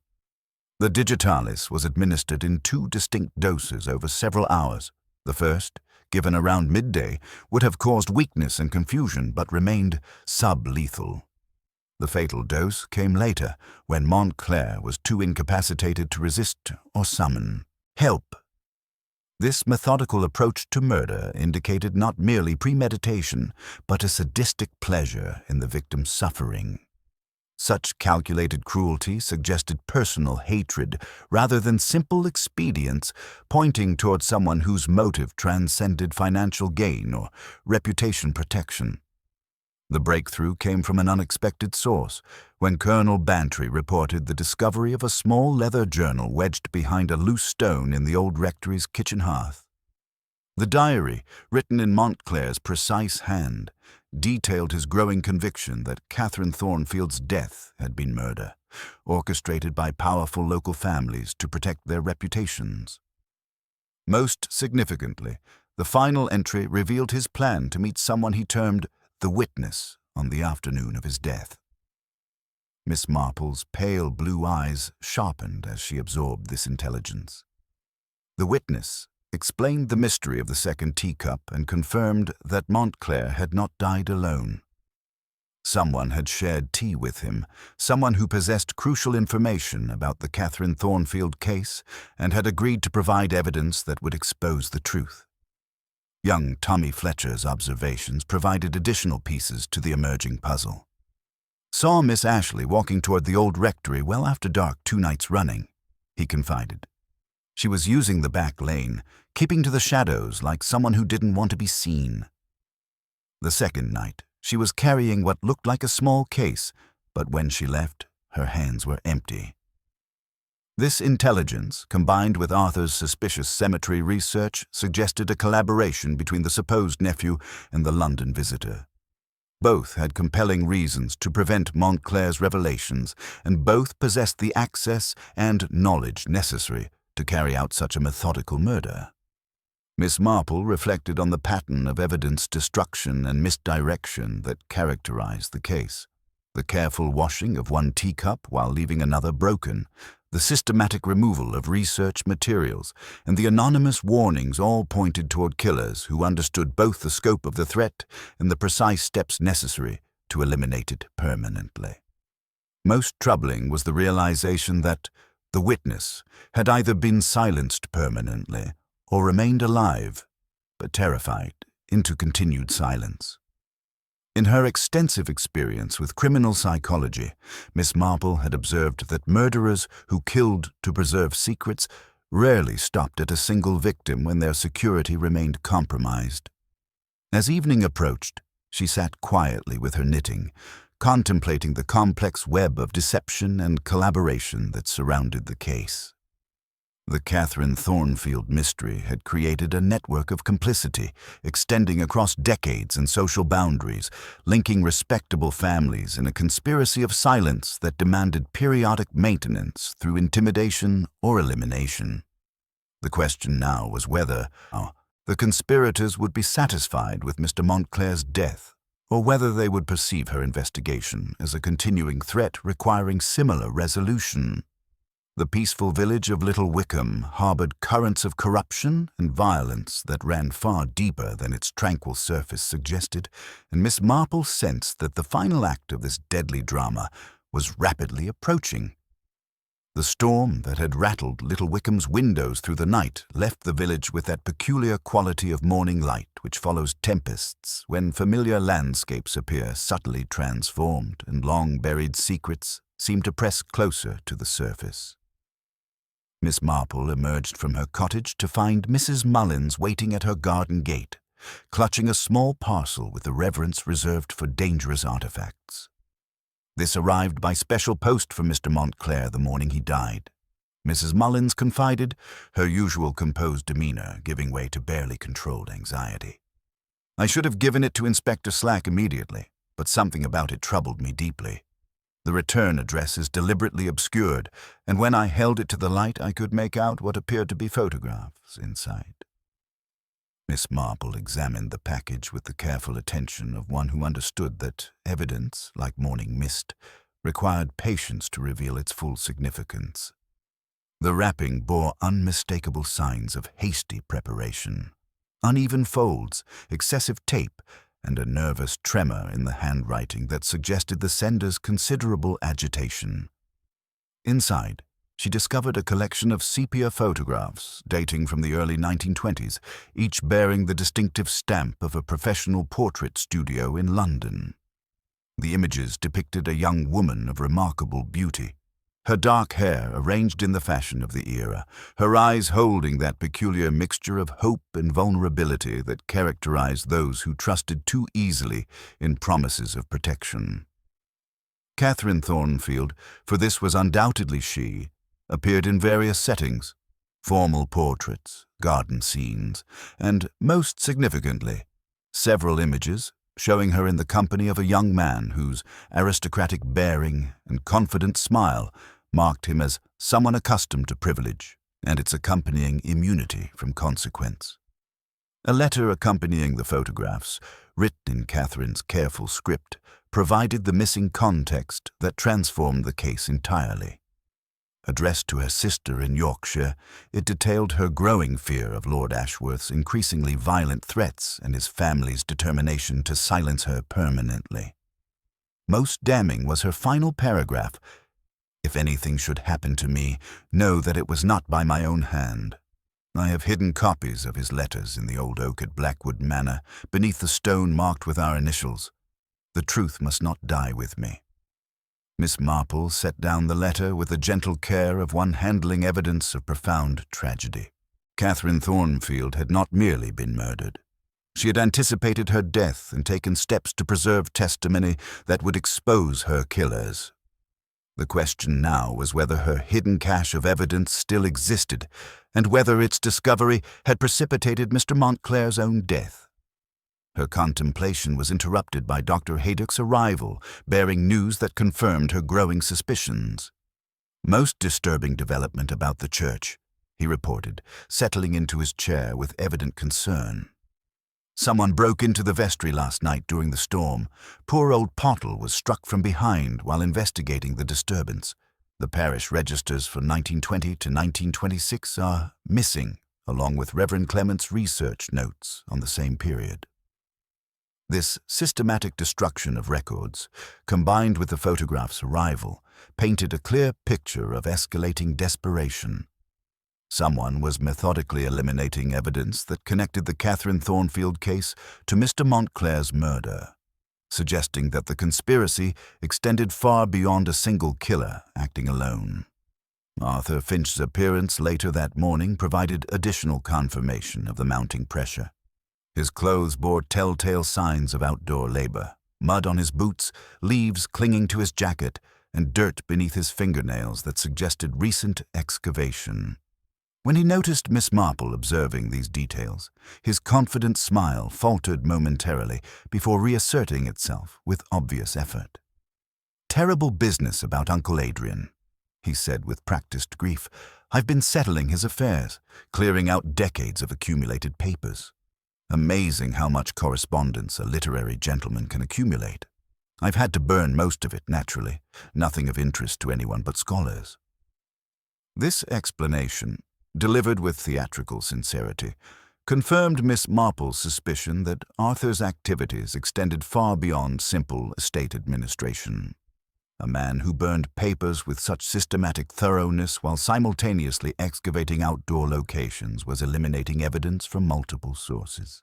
"The digitalis was administered in 2 distinct doses over several hours. The first, given around midday, would have caused weakness and confusion but remained sublethal. The fatal dose came later, when Montclair was too incapacitated to resist or summon help." This methodical approach to murder indicated not merely premeditation, but a sadistic pleasure in the victim's suffering. Such calculated cruelty suggested personal hatred rather than simple expedience, pointing toward someone whose motive transcended financial gain or reputation protection. The breakthrough came from an unexpected source, when Colonel Bantry reported the discovery of a small leather journal wedged behind a loose stone in the old rectory's kitchen hearth. The diary, written in Montclair's precise hand, detailed his growing conviction that Catherine Thornfield's death had been murder, orchestrated by powerful local families to protect their reputations. Most significantly, the final entry revealed his plan to meet someone he termed the witness on the afternoon of his death. Miss Marple's pale blue eyes sharpened as she absorbed this intelligence. The witness explained the mystery of the second teacup and confirmed that Montclair had not died alone. Someone had shared tea with him, someone who possessed crucial information about the Catherine Thornfield case and had agreed to provide evidence that would expose the truth. Young Tommy Fletcher's observations provided additional pieces to the emerging puzzle. "Saw Miss Ashley walking toward the old rectory well after dark 2 nights running," he confided. "She was using the back lane, keeping to the shadows like someone who didn't want to be seen. The second night, she was carrying what looked like a small case, but when she left, her hands were empty." This intelligence, combined with Arthur's suspicious cemetery research, suggested a collaboration between the supposed nephew and the London visitor. Both had compelling reasons to prevent Montclair's revelations, and both possessed the access and knowledge necessary to carry out such a methodical murder. Miss Marple reflected on the pattern of evidence destruction and misdirection that characterized the case. The careful washing of one teacup while leaving another broken, the systematic removal of research materials, and the anonymous warnings all pointed toward killers who understood both the scope of the threat and the precise steps necessary to eliminate it permanently. Most troubling was the realization that the witness had either been silenced permanently or remained alive, but terrified into continued silence. In her extensive experience with criminal psychology, Miss Marple had observed that murderers who killed to preserve secrets rarely stopped at a single victim when their security remained compromised. As evening approached, she sat quietly with her knitting, contemplating the complex web of deception and collaboration that surrounded the case. The Catherine Thornfield mystery had created a network of complicity, extending across decades and social boundaries, linking respectable families in a conspiracy of silence that demanded periodic maintenance through intimidation or elimination. The question now was whether the conspirators would be satisfied with Mr. Montclair's death, or whether they would perceive her investigation as a continuing threat requiring similar resolution. The peaceful village of Little Wickham harbored currents of corruption and violence that ran far deeper than its tranquil surface suggested, and Miss Marple sensed that the final act of this deadly drama was rapidly approaching. The storm that had rattled Little Wickham's windows through the night left the village with that peculiar quality of morning light which follows tempests when familiar landscapes appear subtly transformed and long-buried secrets seem to press closer to the surface. Miss Marple emerged from her cottage to find Mrs. Mullins waiting at her garden gate, clutching a small parcel with the reverence reserved for dangerous artifacts. This arrived by special post from Mr. Montclair the morning he died. Mrs. Mullins confided, her usual composed demeanor giving way to barely controlled anxiety. "I should have given it to Inspector Slack immediately, but something about it troubled me deeply. The return address is deliberately obscured, and when I held it to the light I could make out what appeared to be photographs inside." Miss Marple examined the package with the careful attention of one who understood that evidence, like morning mist, required patience to reveal its full significance. The wrapping bore unmistakable signs of hasty preparation. Uneven folds, excessive tape, and a nervous tremor in the handwriting that suggested the sender's considerable agitation. Inside, she discovered a collection of sepia photographs dating from the early 1920s, each bearing the distinctive stamp of a professional portrait studio in London. The images depicted a young woman of remarkable beauty, her dark hair arranged in the fashion of the era, her eyes holding that peculiar mixture of hope and vulnerability that characterized those who trusted too easily in promises of protection. Catherine Thornfield, for this was undoubtedly she, appeared in various settings, formal portraits, garden scenes, and, most significantly, several images showing her in the company of a young man whose aristocratic bearing and confident smile marked him as someone accustomed to privilege and its accompanying immunity from consequence. A letter accompanying the photographs, written in Catherine's careful script, provided the missing context that transformed the case entirely. Addressed to her sister in Yorkshire, it detailed her growing fear of Lord Ashworth's increasingly violent threats and his family's determination to silence her permanently. Most damning was her final paragraph: "If anything should happen to me, know that it was not by my own hand. I have hidden copies of his letters in the old oak at Blackwood Manor, beneath the stone marked with our initials. The truth must not die with me." Miss Marple set down the letter with the gentle care of one handling evidence of profound tragedy. Catherine Thornfield had not merely been murdered. She had anticipated her death and taken steps to preserve testimony that would expose her killers. The question now was whether her hidden cache of evidence still existed, and whether its discovery had precipitated Mr. Montclair's own death. Her contemplation was interrupted by Dr. Haydock's arrival, bearing news that confirmed her growing suspicions. "Most disturbing development about the church," he reported, settling into his chair with evident concern. "Someone broke into the vestry last night during the storm. Poor old Pottle was struck from behind while investigating the disturbance. The parish registers for 1920 to 1926 are missing, along with Reverend Clement's research notes on the same period." This systematic destruction of records, combined with the photograph's arrival, painted a clear picture of escalating desperation. Someone was methodically eliminating evidence that connected the Catherine Thornfield case to Mr. Montclair's murder, suggesting that the conspiracy extended far beyond a single killer acting alone. Arthur Finch's appearance later that morning provided additional confirmation of the mounting pressure. His clothes bore telltale signs of outdoor labor: mud on his boots, leaves clinging to his jacket, and dirt beneath his fingernails that suggested recent excavation. When he noticed Miss Marple observing these details, his confident smile faltered momentarily before reasserting itself with obvious effort. "Terrible business about Uncle Adrian," he said with practiced grief. "I've been settling his affairs, clearing out decades of accumulated papers. Amazing how much correspondence a literary gentleman can accumulate. I've had to burn most of it, naturally, nothing of interest to anyone but scholars." This explanation, delivered with theatrical sincerity, confirmed Miss Marple's suspicion that Arthur's activities extended far beyond simple estate administration. A man who burned papers with such systematic thoroughness while simultaneously excavating outdoor locations was eliminating evidence from multiple sources.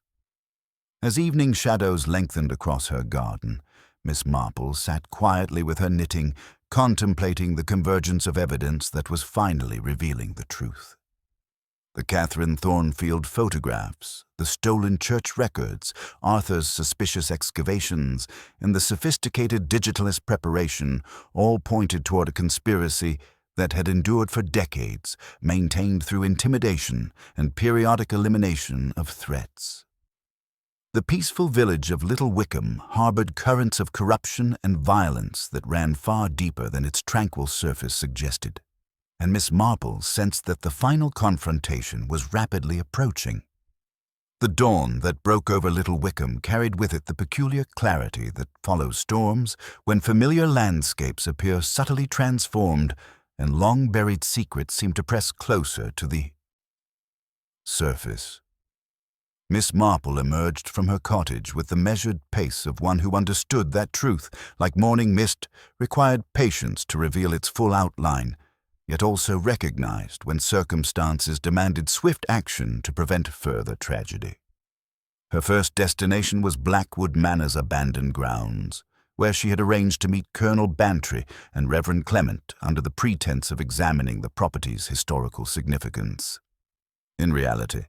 As evening shadows lengthened across her garden, Miss Marple sat quietly with her knitting, contemplating the convergence of evidence that was finally revealing the truth. The Catherine Thornfield photographs, the stolen church records, Arthur's suspicious excavations, and the sophisticated digitalist preparation all pointed toward a conspiracy that had endured for decades, maintained through intimidation and periodic elimination of threats. The peaceful village of Little Wickham harbored currents of corruption and violence that ran far deeper than its tranquil surface suggested, and Miss Marple sensed that the final confrontation was rapidly approaching. The dawn that broke over Little Wickham carried with it the peculiar clarity that follows storms when familiar landscapes appear subtly transformed and long-buried secrets seem to press closer to the surface. Miss Marple emerged from her cottage with the measured pace of one who understood that truth, like morning mist, required patience to reveal its full outline, yet also recognized when circumstances demanded swift action to prevent further tragedy. Her first destination was Blackwood Manor's abandoned grounds, where she had arranged to meet Colonel Bantry and Reverend Clement under the pretense of examining the property's historical significance. In reality,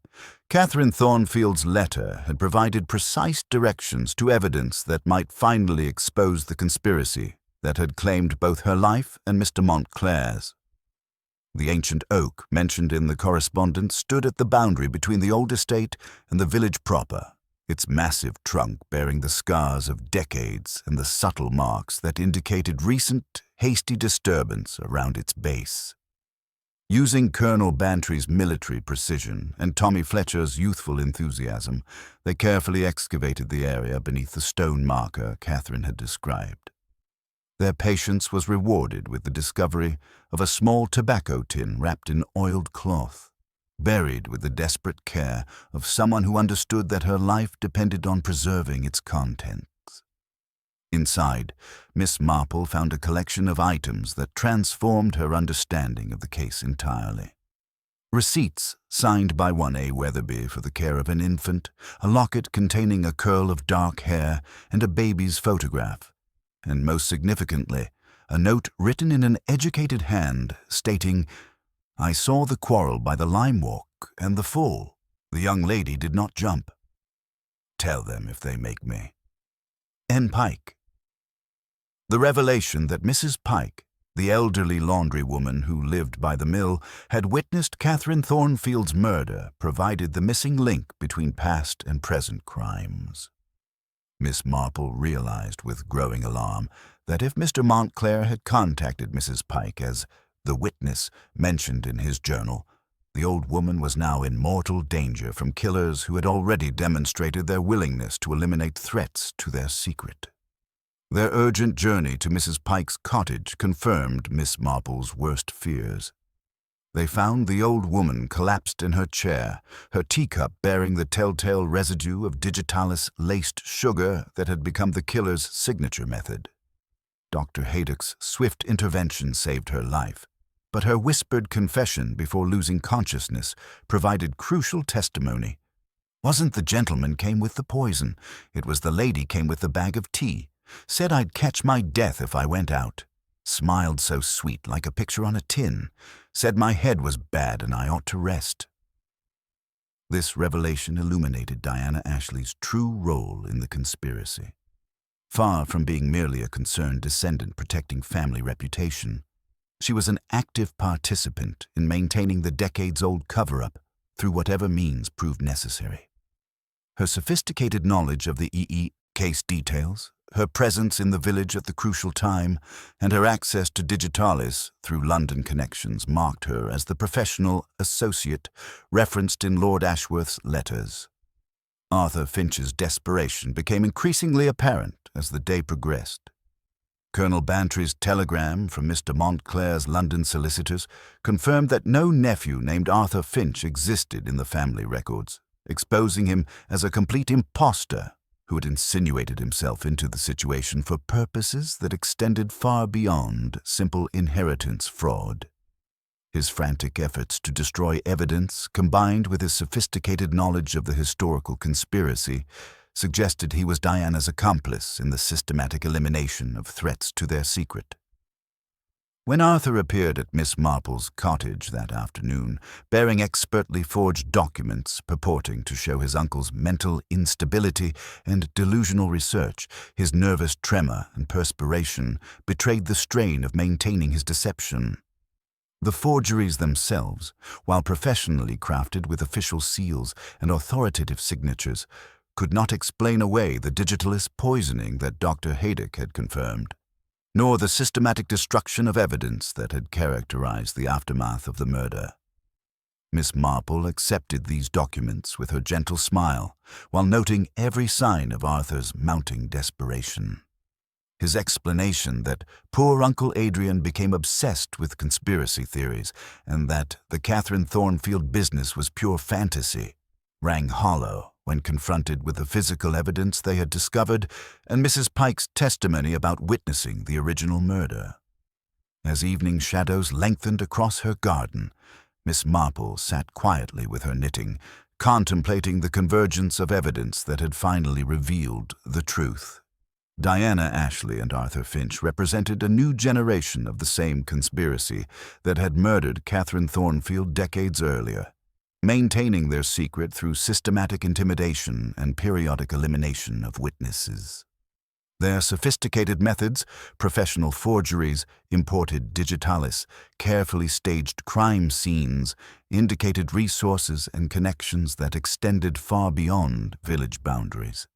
Catherine Thornfield's letter had provided precise directions to evidence that might finally expose the conspiracy that had claimed both her life and Mr. Montclair's. The ancient oak mentioned in the correspondence stood at the boundary between the old estate and the village proper, its massive trunk bearing the scars of decades and the subtle marks that indicated recent, hasty disturbance around its base. Using Colonel Bantry's military precision and Tommy Fletcher's youthful enthusiasm, they carefully excavated the area beneath the stone marker Catherine had described. Their patience was rewarded with the discovery of a small tobacco tin wrapped in oiled cloth, buried with the desperate care of someone who understood that her life depended on preserving its contents. Inside, Miss Marple found a collection of items that transformed her understanding of the case entirely. Receipts signed by one A. Weatherby for the care of an infant, a locket containing a curl of dark hair and a baby's photograph, and most significantly, a note written in an educated hand stating, "I saw the quarrel by the lime walk and the fall. The young lady did not jump. Tell them if they make me. N. Pike." The revelation that Mrs. Pike, the elderly laundrywoman who lived by the mill, had witnessed Catherine Thornfield's murder provided the missing link between past and present crimes. Miss Marple realized with growing alarm that if Mr. Montclair had contacted Mrs. Pike as the witness mentioned in his journal, the old woman was now in mortal danger from killers who had already demonstrated their willingness to eliminate threats to their secret. Their urgent journey to Mrs. Pike's cottage confirmed Miss Marple's worst fears. They found the old woman collapsed in her chair, her teacup bearing the telltale residue of digitalis laced sugar that had become the killer's signature method. Dr. Haydock's swift intervention saved her life, but her whispered confession before losing consciousness provided crucial testimony. "Wasn't the gentleman came with the poison. It was the lady came with the bag of tea. Said I'd catch my death if I went out. Smiled so sweet like a picture on a tin. Said my head was bad and I ought to rest." This revelation illuminated Diana Ashley's true role in the conspiracy. Far from being merely a concerned descendant protecting family reputation, she was an active participant in maintaining the decades-old cover-up through whatever means proved necessary. Her sophisticated knowledge of the EE case details, her presence in the village at the crucial time, and her access to digitalis through London connections marked her as the professional associate referenced in Lord Ashworth's letters. Arthur Finch's desperation became increasingly apparent as the day progressed. Colonel Bantry's telegram from Mr. Montclair's London solicitors confirmed that no nephew named Arthur Finch existed in the family records, exposing him as a complete impostor who had insinuated himself into the situation for purposes that extended far beyond simple inheritance fraud. His frantic efforts to destroy evidence, combined with his sophisticated knowledge of the historical conspiracy, suggested he was Diana's accomplice in the systematic elimination of threats to their secret. When Arthur appeared at Miss Marple's cottage that afternoon, bearing expertly forged documents purporting to show his uncle's mental instability and delusional research, his nervous tremor and perspiration betrayed the strain of maintaining his deception. The forgeries themselves, while professionally crafted with official seals and authoritative signatures, could not explain away the digitalis poisoning that Dr. Haydock had confirmed, nor the systematic destruction of evidence that had characterized the aftermath of the murder. Miss Marple accepted these documents with her gentle smile, while noting every sign of Arthur's mounting desperation. His explanation that poor Uncle Adrian became obsessed with conspiracy theories and that the Catherine Thornfield business was pure fantasy rang hollow when confronted with the physical evidence they had discovered and Mrs. Pike's testimony about witnessing the original murder. As evening shadows lengthened across her garden, Miss Marple sat quietly with her knitting, contemplating the convergence of evidence that had finally revealed the truth. Diana Ashley and Arthur Finch represented a new generation of the same conspiracy that had murdered Catherine Thornfield decades earlier, maintaining their secret through systematic intimidation and periodic elimination of witnesses. Their sophisticated methods, professional forgeries, imported digitalis, carefully staged crime scenes, indicated resources and connections that extended far beyond village boundaries.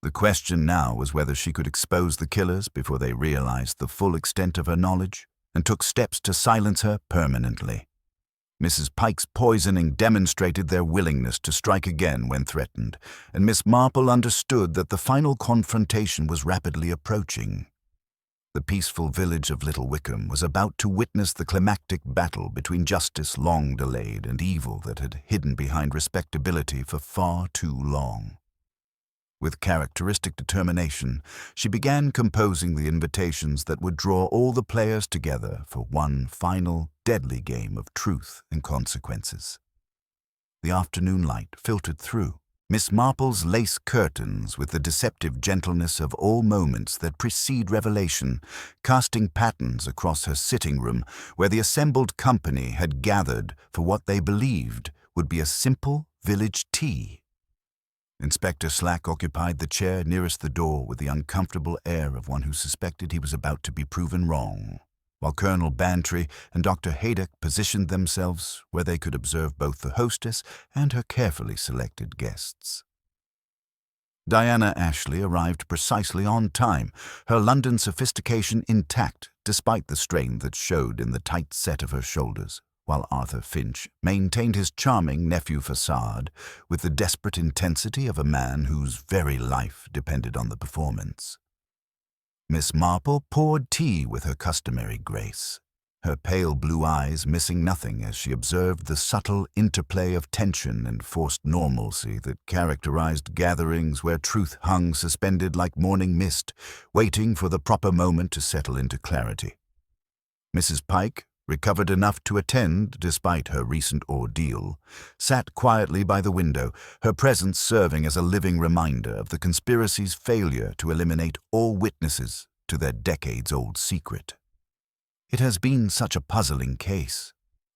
The question now was whether she could expose the killers before they realized the full extent of her knowledge and took steps to silence her permanently. Mrs. Pike's poisoning demonstrated their willingness to strike again when threatened, and Miss Marple understood that the final confrontation was rapidly approaching. The peaceful village of Little Wickham was about to witness the climactic battle between justice long delayed and evil that had hidden behind respectability for far too long. With characteristic determination, she began composing the invitations that would draw all the players together for one final, deadly game of truth and consequences. The afternoon light filtered through Miss Marple's lace curtains with the deceptive gentleness of all moments that precede revelation, casting patterns across her sitting room where the assembled company had gathered for what they believed would be a simple village tea. Inspector Slack occupied the chair nearest the door with the uncomfortable air of one who suspected he was about to be proven wrong, while Colonel Bantry and Dr. Haydock positioned themselves where they could observe both the hostess and her carefully selected guests. Diana Ashley arrived precisely on time, her London sophistication intact despite the strain that showed in the tight set of her shoulders, while Arthur Finch maintained his charming nephew facade with the desperate intensity of a man whose very life depended on the performance. Miss Marple poured tea with her customary grace, her pale blue eyes missing nothing as she observed the subtle interplay of tension and forced normalcy that characterized gatherings where truth hung suspended like morning mist, waiting for the proper moment to settle into clarity. Mrs. Pike, recovered enough to attend despite her recent ordeal, sat quietly by the window, her presence serving as a living reminder of the conspiracy's failure to eliminate all witnesses to their decades-old secret. "It has been such a puzzling case,"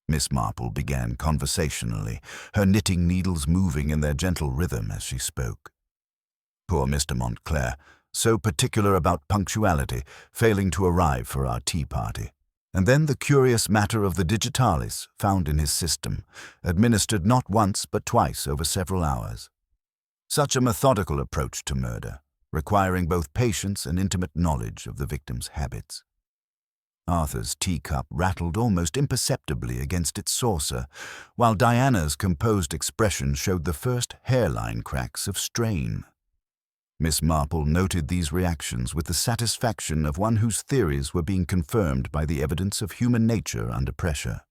Miss Marple began conversationally, her knitting needles moving in their gentle rhythm as she spoke. "Poor Mr. Montclair, so particular about punctuality, failing to arrive for our tea party. And then the curious matter of the digitalis found in his system, administered not once but twice over several hours. Such a methodical approach to murder, requiring both patience and intimate knowledge of the victim's habits." Arthur's teacup rattled almost imperceptibly against its saucer, while Diana's composed expression showed the first hairline cracks of strain. Miss Marple noted these reactions with the satisfaction of one whose theories were being confirmed by the evidence of human nature under pressure.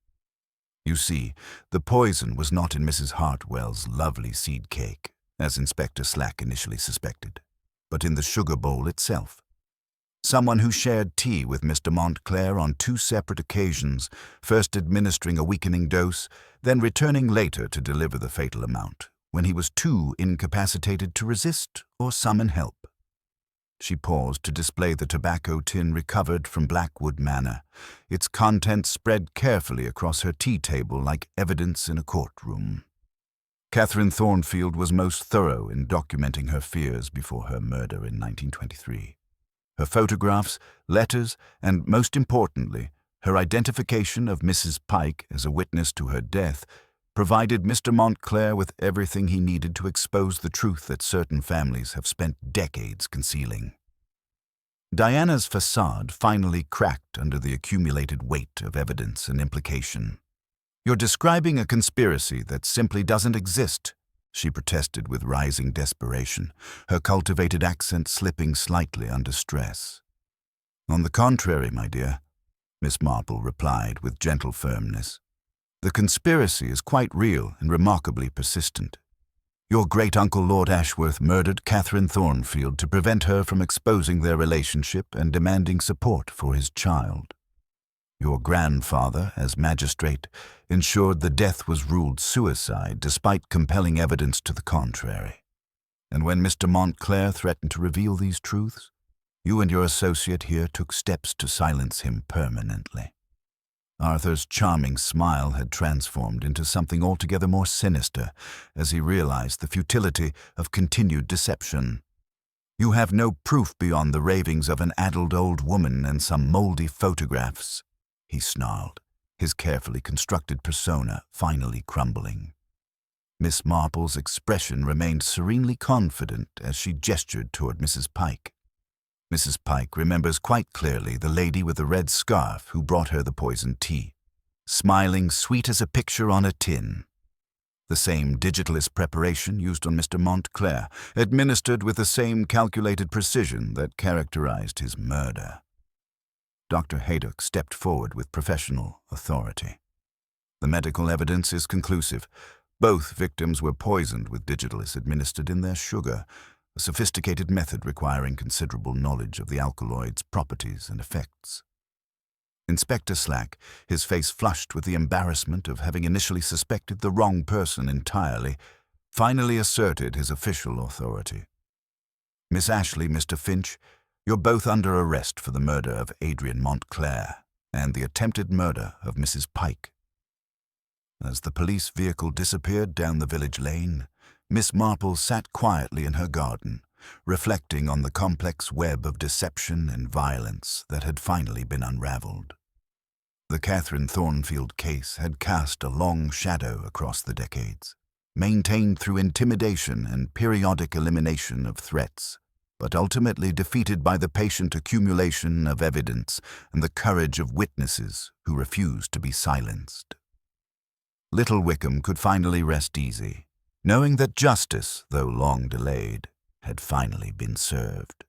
You see, the poison was not in Mrs. Hartwell's lovely seed cake, as Inspector Slack initially suspected, but in the sugar bowl itself. Someone who shared tea with Mr. Montclair on 2 separate occasions, first administering a weakening dose, then returning later to deliver the fatal amount, when he was too incapacitated to resist or summon help. She paused to display the tobacco tin recovered from Blackwood Manor, its contents spread carefully across her tea table like evidence in a courtroom. Catherine Thornfield was most thorough in documenting her fears before her murder in 1923. Her photographs, letters, and, most importantly, her identification of Mrs. Pike as a witness to her death provided Mr. Montclair with everything he needed to expose the truth that certain families have spent decades concealing. Diana's facade finally cracked under the accumulated weight of evidence and implication. "You're describing a conspiracy that simply doesn't exist," she protested with rising desperation, her cultivated accent slipping slightly under stress. "On the contrary, my dear," Miss Marple replied with gentle firmness. "The conspiracy is quite real and remarkably persistent. Your great-uncle Lord Ashworth murdered Catherine Thornfield to prevent her from exposing their relationship and demanding support for his child. Your grandfather, as magistrate, ensured the death was ruled suicide despite compelling evidence to the contrary. And when Mr. Montclair threatened to reveal these truths, you and your associate here took steps to silence him permanently." Arthur's charming smile had transformed into something altogether more sinister as he realized the futility of continued deception. "You have no proof beyond the ravings of an addled old woman and some moldy photographs," he snarled, his carefully constructed persona finally crumbling. Miss Marple's expression remained serenely confident as she gestured toward Mrs. Pike. "Mrs. Pike remembers quite clearly the lady with the red scarf who brought her the poisoned tea," smiling sweet as a picture on a tin. The same digitalist preparation used on Mr. Montclair, administered with the same calculated precision that characterized his murder. Dr. Haydock stepped forward with professional authority. The medical evidence is conclusive. Both victims were poisoned with digitalis administered in their sugar, a sophisticated method requiring considerable knowledge of the alkaloid's properties and effects. Inspector Slack, his face flushed with the embarrassment of having initially suspected the wrong person entirely, finally asserted his official authority. Miss Ashley, Mr. Finch, you're both under arrest for the murder of Adrian Montclair and the attempted murder of Mrs. Pike. As the police vehicle disappeared down the village lane, Miss Marple sat quietly in her garden, reflecting on the complex web of deception and violence that had finally been unraveled. The Catherine Thornfield case had cast a long shadow across the decades, maintained through intimidation and periodic elimination of threats, but ultimately defeated by the patient accumulation of evidence and the courage of witnesses who refused to be silenced. Little Wickham could finally rest easy, knowing that justice, though long delayed, had finally been served.